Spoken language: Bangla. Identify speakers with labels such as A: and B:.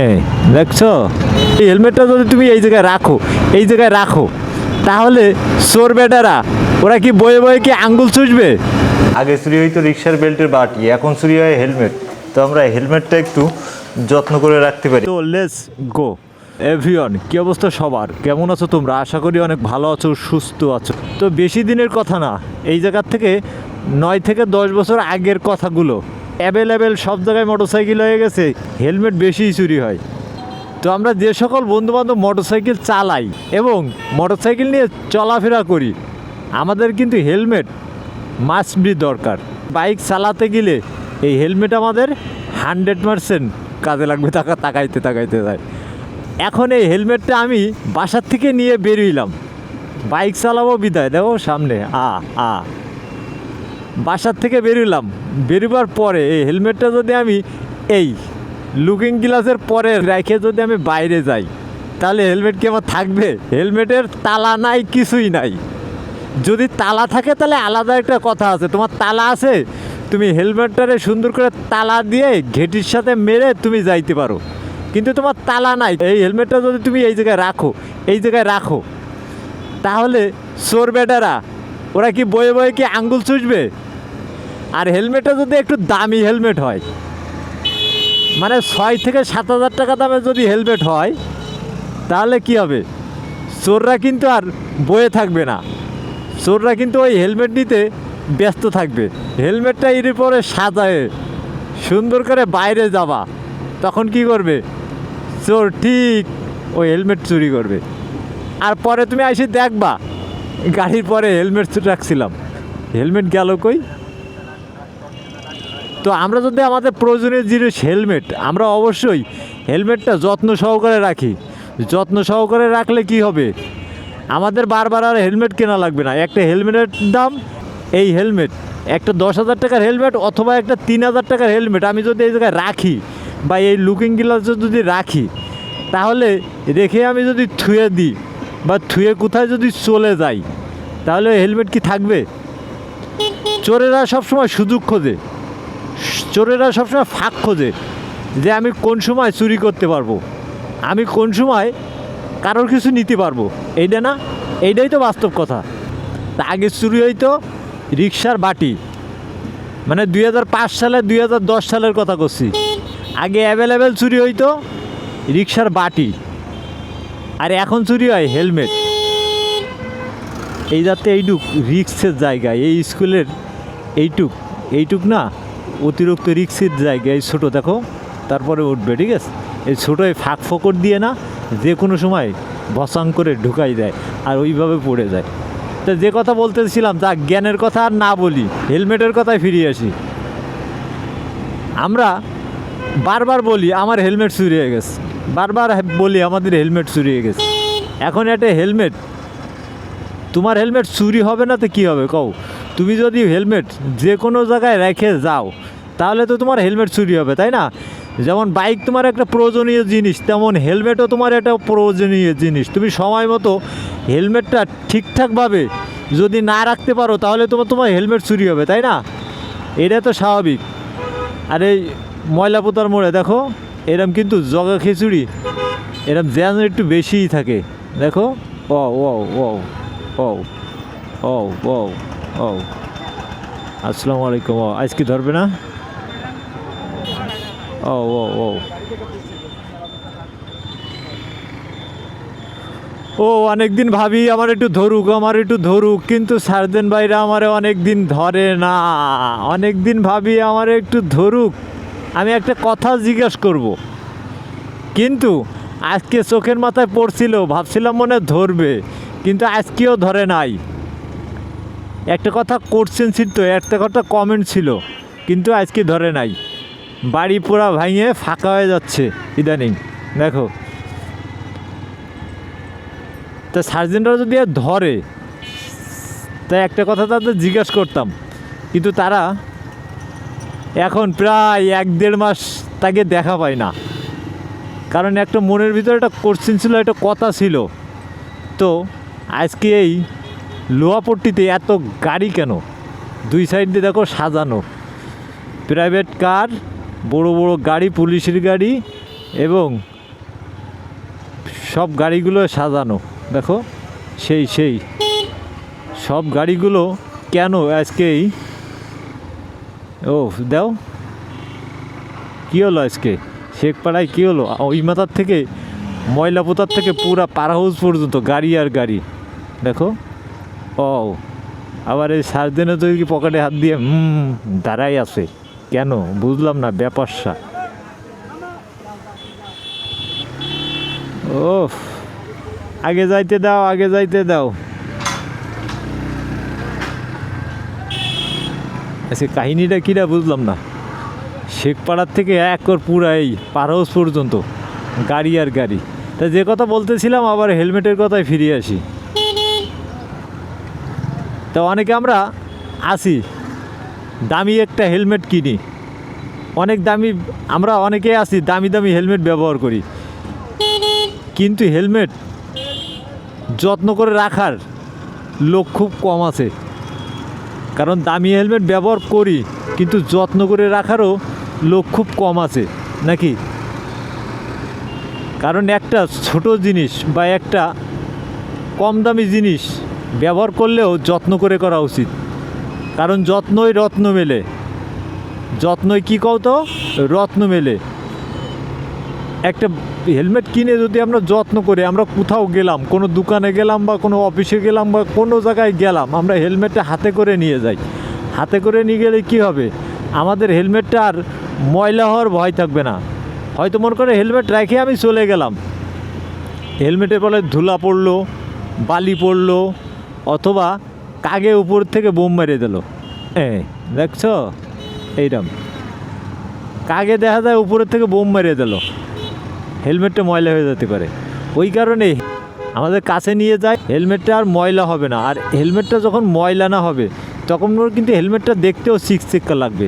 A: এই দেখছো, এই হেলমেটটা যদি তুমি এই জায়গায় রাখো তাহলে চোর বেটারা ওরা কি বয়ে বয়ে কি আঙ্গুল চুষবে? আগে চুরি হইতো রিক্সার বেল্টের বাটি, এখন চুরি হয় হেলমেট। তো আমরা হেলমেটটা একটু যত্ন করে রাখতে পারি। তো লেটস গো এভরিওয়ান, কী অবস্থা সবার, কেমন আছো তোমরা? আশা করি অনেক ভালো আছো, সুস্থ আছো। তো বেশি দিনের কথা না, এই জায়গার থেকে 9 থেকে 10 বছর আগের কথাগুলো। অ্যাভেলেবেল সব জায়গায় মোটরসাইকেল হয়ে গেছে, হেলমেট বেশিই চুরি হয়। তো আমরা যে সকল বন্ধুবান্ধব মোটরসাইকেল চালাই এবং মোটরসাইকেল নিয়ে চলাফেরা করি, আমাদের কিন্তু হেলমেট মাস্ট বি দরকার। বাইক চালাতে গেলে এই হেলমেট আমাদের 100% কাজে লাগবে। তাকাইতে যায়। এখন এই হেলমেটটা আমি বাসার থেকে নিয়ে বেরোইলাম, বাইক চালাবো বিদায়, দেখো সামনে বাসার থেকে বেরোবার পরে এই হেলমেটটা যদি আমি এই লুকিং গ্লাসের পরে রেখে যদি আমি বাইরে যাই, তাহলে হেলমেট কি আমার থাকবে? হেলমেটের তালা নাই, কিছুই নাই। যদি তালা থাকে তাহলে আলাদা একটা কথা আছে, তোমার তালা আছে, তুমি হেলমেটটারে সুন্দর করে তালা দিয়ে ঘেটির সাথে মেরে তুমি যাইতে পারো, কিন্তু তোমার তালা নাই। এই হেলমেটটা যদি তুমি এই জায়গায় রাখো তাহলে চোর বেটারা ওরা কি বয়ে বয়ে কি আঙ্গুল চুষবে? আর হেলমেটটা যদি একটু দামি হেলমেট হয়, মানে 6 থেকে 7 হাজার টাকা দামে যদি হেলমেট হয়, তাহলে কি হবে? চোররা কিন্তু আর বয়ে থাকবে না, চোররা কিন্তু ওই হেলমেট নিতে ব্যস্ত থাকবে। হেলমেটটা এর পরে সাজায় সুন্দর করে বাইরে যাবা, তখন কি করবে? চোর ঠিক ওই হেলমেট চুরি করবে। আর পরে তুমি এসে দেখবা গাড়ির পরে হেলমেট রাখছিলাম, হেলমেট গেল কই? তো আমরা যদি আমাদের প্রয়োজনীয় জিনিস হেলমেট, আমরা অবশ্যই হেলমেটটা যত্ন সহকারে রাখি। যত্ন সহকারে রাখলে কি হবে? আমাদের বারবার আর হেলমেট কেনা লাগবে না। একটা হেলমেটের দাম, এই হেলমেট একটা 10,000 টাকার হেলমেট অথবা একটা 3,000 টাকার হেলমেট আমি যদি এই জায়গায় রাখি বা এই লুকিং গ্লাস যদি রাখি, তাহলে রেখে আমি যদি থুয়ে দিই বা থুয়ে কোথায় যদি চলে যাই, তাহলে হেলমেট কি থাকবে? চোরেরা সবসময় সুযোগ খোঁজে, চোরেরা সবসময় ফাঁক খোঁজে যে আমি কোন সময় চুরি করতে পারবো, আমি কোন সময় কারোর কিছু নিতে পারবো। এইটাই তো বাস্তব কথা। তা আগে চুরি হইতো রিক্সার বাটি, মানে 2005 সালে 2010 সালের কথা করছি। আগে অ্যাভেলেবেল চুরি হইতো রিক্সার বাটি, আর এখন চুরি হয় হেলমেট। এই যাতে এইটুক রিক্সের জায়গায়, এই স্কুলের এইটুক না অতিরিক্ত রিক্সের জায়গায়, এই ছোটো দেখো তারপরে উঠবে, ঠিক আছে? এই ছোটো এই ফাঁক ফোকর দিয়ে না যে কোনো সময় ভসাং করে ঢুকাই দেয় আর ওইভাবে পড়ে যায়। তা যে কথা বলতেছিলাম, তা জ্ঞানের কথা আর না বলি, হেলমেটের কথায় ফিরে আসি। আমরা বারবার বলি আমার হেলমেট চুরি হয়ে গেছে, বারবার বলি আমাদের হেলমেট চুরি হয়ে গেছে। এখন একটা হেলমেট, তোমার হেলমেট চুরি হবে না তো কী হবে কও? তুমি যদি হেলমেট যে কোনো জায়গায় রেখে যাও, তাহলে তো তোমার হেলমেট চুরি হবে, তাই না? যেমন বাইক তোমার একটা প্রয়োজনীয় জিনিস, তেমন হেলমেটও তোমার একটা প্রয়োজনীয় জিনিস। তুমি সময় মতো হেলমেটটা ঠিকঠাকভাবে যদি না রাখতে পারো, তাহলে তোমার হেলমেট চুরি হবে, তাই না? এটা তো স্বাভাবিক। আর এই ময়লা পোতার মোড়ে দেখো এরম কিন্তু জগা খিচুড়ি এরম যেন একটু বেশিই থাকে, দেখো। ও ও ও ও ও ও ও আসসালামু আলাইকুম। আজকে ধরবে না? ও ও ও ও অনেক দিন ভাবি আমার একটু ধরুক, কিন্তু সার্জেন ভাইরা আমারে অনেক দিন ধরে না। অনেক দিন ভাবি আমার একটু ধরুক, আমি একটা কথা জিজ্ঞাসা করব, কিন্তু আজকে চোখের মাথায় পড়ছিল, ভাবছিলাম মনে ধরবে, কিন্তু আজকেও ধরে নাই। একটা কথা কোশ্চেন ছিল, একটা কথা কমেন্ট ছিল, কিন্তু আজকে ধরে নাই। বাড়ি পোড়া ভাঙিয়ে ফাঁকা হয়ে যাচ্ছে ইদানিং, দেখো। তা সার্জেন্টরা যদি ধরে, তাই একটা কথা তাদের জিজ্ঞাসা করতাম, কিন্তু তারা এখন প্রায় 1-1.5 মাস তাকে দেখা পায় না। কারণ একটা মনের ভিতরে একটা কোশ্চেন ছিল, একটা কথা ছিল। তো আজকে এই লোহাপট্টিতে এত গাড়ি কেন? 2 সাইড দিয়ে দেখো সাজানো, প্রাইভেট কার বড় বড় গাড়ি, পুলিশের গাড়ি, এবং সব গাড়িগুলো সাজানো দেখো, সেই সব গাড়িগুলো কেন আজকেই, ও দাও কী হলো আজকে শেখপাড়ায় কী হলো? ওই মাথার থেকে ময়লা পোতার থেকে পুরা পার হাউস পর্যন্ত গাড়ি আর গাড়ি দেখো। ও আবার এই সার্জেনে তো কি পকেটে হাত দিয়ে দাঁড়াই আছে কেন বুঝলাম না ব্যাপারটা। ও আগে যাইতে দাও, আগে যাইতে দাও। আচ্ছা কাহিনিটা কীটা বুঝলাম না। শেখপাড়ার থেকে একর পুরা এই পার হাউস পর্যন্ত গাড়ি আর গাড়ি। তা যে কথা বলতেছিলাম, আবার হেলমেটের কথায় ফিরে আসি। তো অনেকে আমরা আসি দামি একটা হেলমেট কিনি, অনেক দামি, আমরা অনেকে আসি দামি দামি হেলমেট ব্যবহার করি, কিন্তু হেলমেট যত্ন করে রাখার লোক খুব কম আছে। কারণ দামি হেলমেট ব্যবহার করি, কিন্তু যত্ন করে রাখারও লোক খুব কম আছে নাকি? কারণ একটা ছোট জিনিস বা একটা কম দামি জিনিস ব্যবহার করলেও যত্ন করে করা উচিত। কারণ যত্নই রত্ন মেলে, যত্নই কী কও তো রত্ন মেলে। একটা হেলমেট কিনে যদি আমরা যত্ন করে, আমরা কোথাও গেলাম, কোনো দোকানে গেলাম বা কোনো অফিসে গেলাম বা কোনো জায়গায় গেলাম, আমরা হেলমেটটা হাতে করে নিয়ে যাই। হাতে করে নিয়ে গেলে কী হবে, আমাদের হেলমেটটা আর ময়লা হওয়ার ভয় থাকবে না। হয়তো মনে করে হেলমেট রেখে আমি চলে গেলাম, হেলমেটের বলে ধুলা পড়লো, বালি পড়লো, অথবা কাগে উপর থেকে বোম মেরে দিল। দেখছো এইরকম কাগে দেখা যায় উপরের থেকে বোম মেরে দিল, হেলমেটটা ময়লা হয়ে যেতে পারে। ওই কারণে আমাদের কাছে নিয়ে যায়, হেলমেটটা আর ময়লা হবে না। আর হেলমেটটা যখন ময়লা না হবে তখন কিন্তু হেলমেটটা দেখতেও চিকচিকা লাগবে।